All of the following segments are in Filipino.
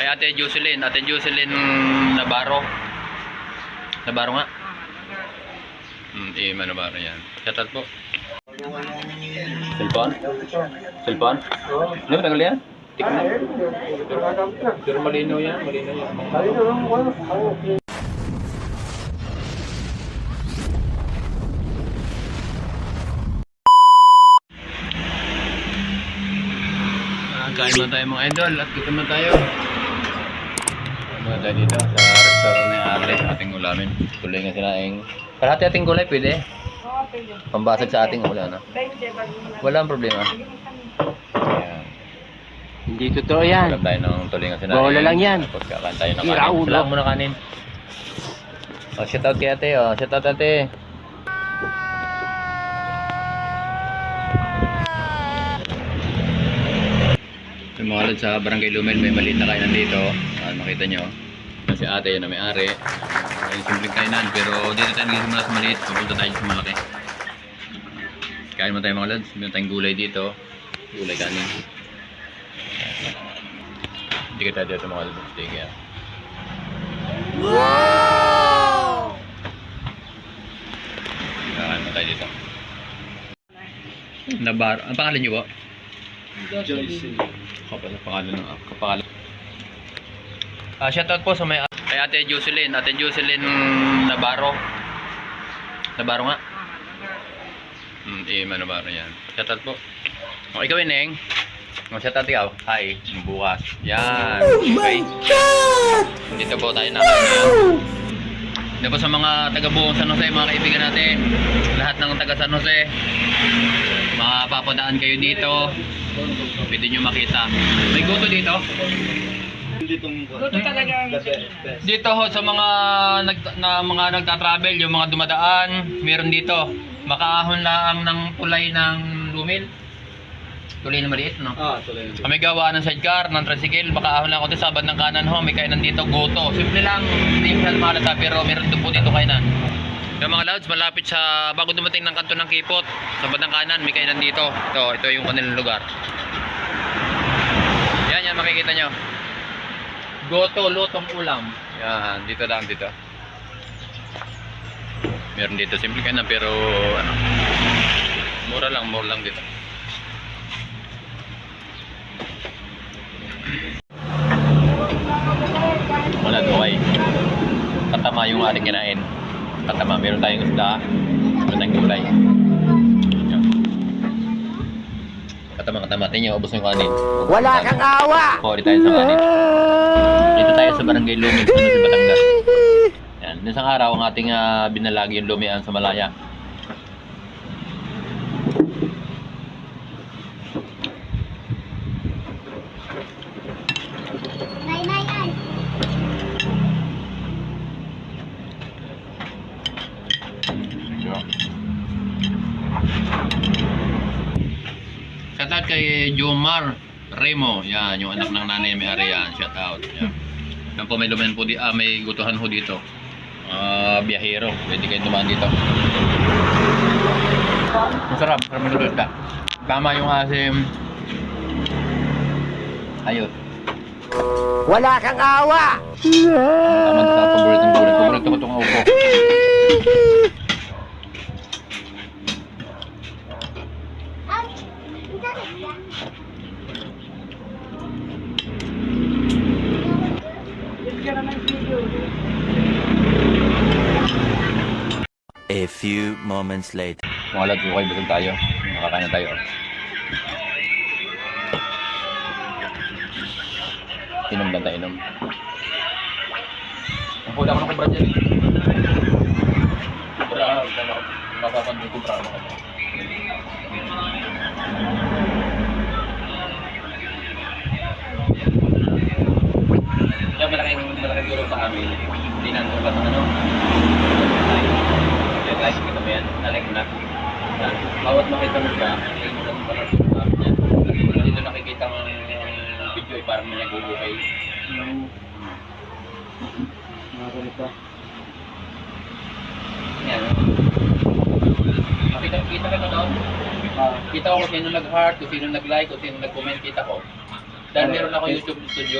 Kay Ate Jocelyn Navarro. Navarro nga. Navarro yan. Shoutout po. Cellphone? Cellphone? Ano ba tagal yan? Tikman. Pero malinaw yan. Kain mo tayo mga idol at gutom na tayo. Kain tayo dito sa restaurant ng Arle, ating ulamin. Tuloy nga sinaing. Kalahati ating gulay pwede. Oo, pwede. Pambasag sa ating ulam, no? Walang problema. Ayan. Hindi totoo yan. Alam tayo ng tuloy nga sinaing. Bola lang yan. Tapos kakain tayo ng Ira kanin. ulo. Salam mo na kanin. Oh, shoutout kay ate, oh. Shoutout ate. Yung mga lod sa Barangay Lumel, may maliit na kainan dito. Makita nyo. Si ate yun na may-ari. May simpleng kainan, pero dito tayo nagsisimula sa maliit. Pupunta tayo sa malaki. Kain mo tayo mga lods. Meron tayong gulay dito. Gulay kanin. Hindi ka tayo dito mga lods. Sige. Wow! Kain mo tayo dito. Nabar. Ang pangalan nyo ba? Joyce. Pangalan. Shoutout po sa may kay Ate Jocelyn Navarro. Navarro nga. Navarro yan. Shoutout po. O ikaw Neng. Shoutout ikaw. Hi. Bukas. Yan. Okay. Dito po tayo nakain. Dito po sa mga taga-buong San Jose, mga kaibigan natin. Lahat ng taga San Jose. Mapapadaan kayo dito. Pwede nyo makita. May goto dito. Gusto talaga. Dito ho sa mga mga nagta-travel, yung mga dumadaan, meron dito. Makaahon lang ng tulay ng Lumil. Tulay na maliit, no? Tulay. May gawa ng sidecar, ng tricycle, makaahon lang ako sa sabad ng kanan ho, may kainan dito, goto. Simple lang, hindi yung malata, pero meron po dito kainan. Yung mga lods, malapit sa, bago dumating ng kanto ng Kipot, sa bandang kanan, may kainan dito. Ito yung kanilang lugar. Yan, makikita nyo. Goto, lutong ulam. Yan, dito lang, dito. Meron dito, simple kainan, pero ano, mura lang dito. Wala, okay. Katama yung ating kinain. Katama, meron tayong isda, meron tayong gulay. Katama, tingnan, ubos yung kanin. Wala kang awa! Pori tayo sa kanin. Dito tayo sa Barangay Lumil, sa Batangas. Yan, isang araw ang ating binalagi yung lumian sa Malaya. Shoutout kay Jomar Remo, yan, yung anak ng nanay may-ari yan, shoutout. Yan. Yan po, may lumayan po, may gutuhan ho dito. Biyahero, pwede kayo dumaan dito. Masarap, sarap ng isda. Tama yung asim. Ayos. Wala kang awa! Tama sa paborito ko itong upo. A few moments later. Mga lads, okay, busog tayo. Nakakain na tayo. Inom lang tayo, inom. Ang hula ko ng kubra dyan. Kubra, mapapandun kubra ako. Yan, malaking tulong sa amin. Hindi nandun ba sa ano? Like kita mo yan, nalike mo na. Bawat makita mo siya, like mo lang para sa amin yan. Dito nakikita mo video ay parang may nag-uukay. Mga Yan. Kita ka doon? Kita ko kung sino nag-heart, kung sino nag-like, kung sino nag-comment, kita ko. Dahil meron ako YouTube studio.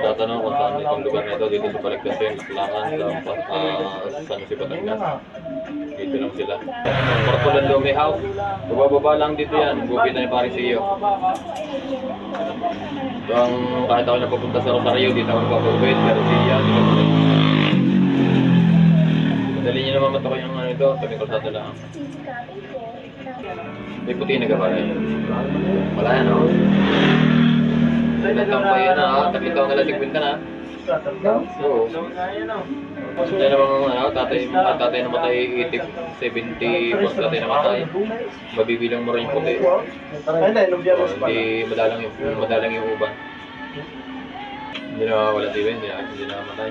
Tatanong kung saan itong lugar na ito, dito sa Balagtasin, Laklakan, sa San Jose, Batangas. Dito lang sila. Portulan Lume House. Bababa lang dito yan. Gupita ni Paris iyo. Ito ang kahit ako napapunta sa Rosario, dito ako napapagupit. Pero siya, dito ako. Madali niyo naman matukoy yung ano ito. Tabing kalsada lang. May puti na gabala yun. Wala yan, no? Nagtang pa yan, ha? Tatlong taon na lang, 50 na. Oo. Hindi naman ano, tatay namatay 70, pag tatay namatay, mabibilang mo rin yung puti. Hindi madalang yung uban. Hindi na wala TV, hindi na matay.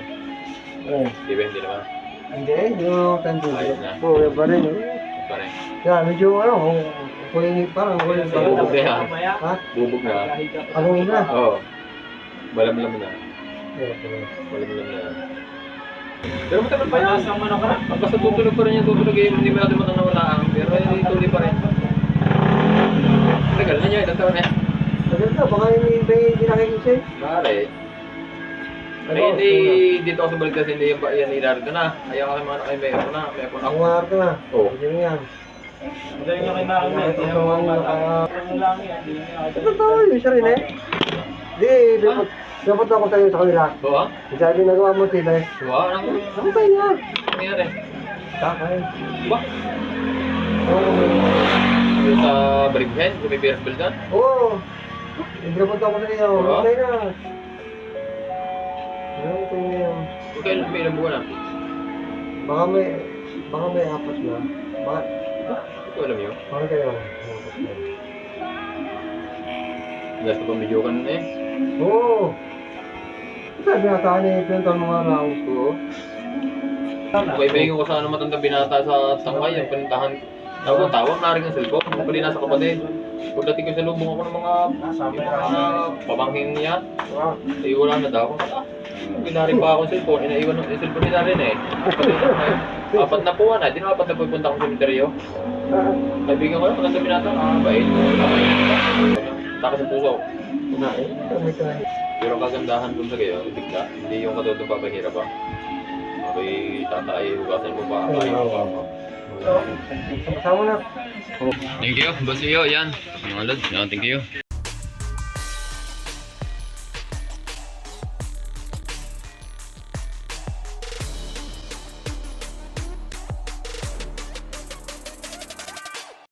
TV, hindi naman. Hindi, yung tanda. Ayos na. Oo, yan pa rin. Pa rin. Yan, medyo ano, kuling parang kuling Bubog na yan. Ha? Bubog na. Anong ina? Oo. Balam-lam na. Yeah, Balam-lam na. Pero matagal pa yan. Basta tutulog pa rin yung tutulog eh. Hindi mo natin matanawalaan. Pero tuloy pa rin. Tagal na niya. Ilang taon na. Maganda, baka may nakikisay. Maaari. Ay, hindi dito ako sa balik kasi hindi yan ilarga ko na. Ayaw ka mga nakay may ako na. May ako na Ang ako. warto na. Oo. Yun yan. Magaling na kay Maki. Ito sa mga Ano lang yan. Ito tayo, isa rin eh. Di, dapat ako sa'yo sa kanila. Oo? Sabi nagawa mo sila eh. Wow, anong Ano tayo yan? nangyari? Takay. Ba? Oo. Yung sa Brighead, yung may beer buildan? Oo. Dapat ako sa iyo. Oo? Ano tayo na? Ano tayo na yun? Yung kailan may ilang buwan na? Baka may apat na. Baka, Hindi ko alam yun. baka kayo. Apat na. Dahil sa pamilyokan na eh. Oo. Sabi nga sa akin, pinuntan mga araw. Oo. Kaibigan ko sa ano matanda binata sa tangkay, yung pinuntahan. Tawag na rin ang cellphone, kung pali nasa kapatid. Pagdating ko sa lubong ako ng mga pamangkin niya, eh wala na daw. Binari pa ako ng cellphone, inaiwan ng cellphone nila rin eh. Apat na po na, di na apat na pupunta akong sementeryo. Kaibigan ko lang, matanda binata, bait. Takas ang puso. Pero ang kagandahan dun sa gayo, bigla, hindi yung katulad ng papahirap pa. Okay, tatay, hugasan mo pa, kain mo pa. Sama na. Thank you, Boss Iyo, yan. Mga lod, thank you.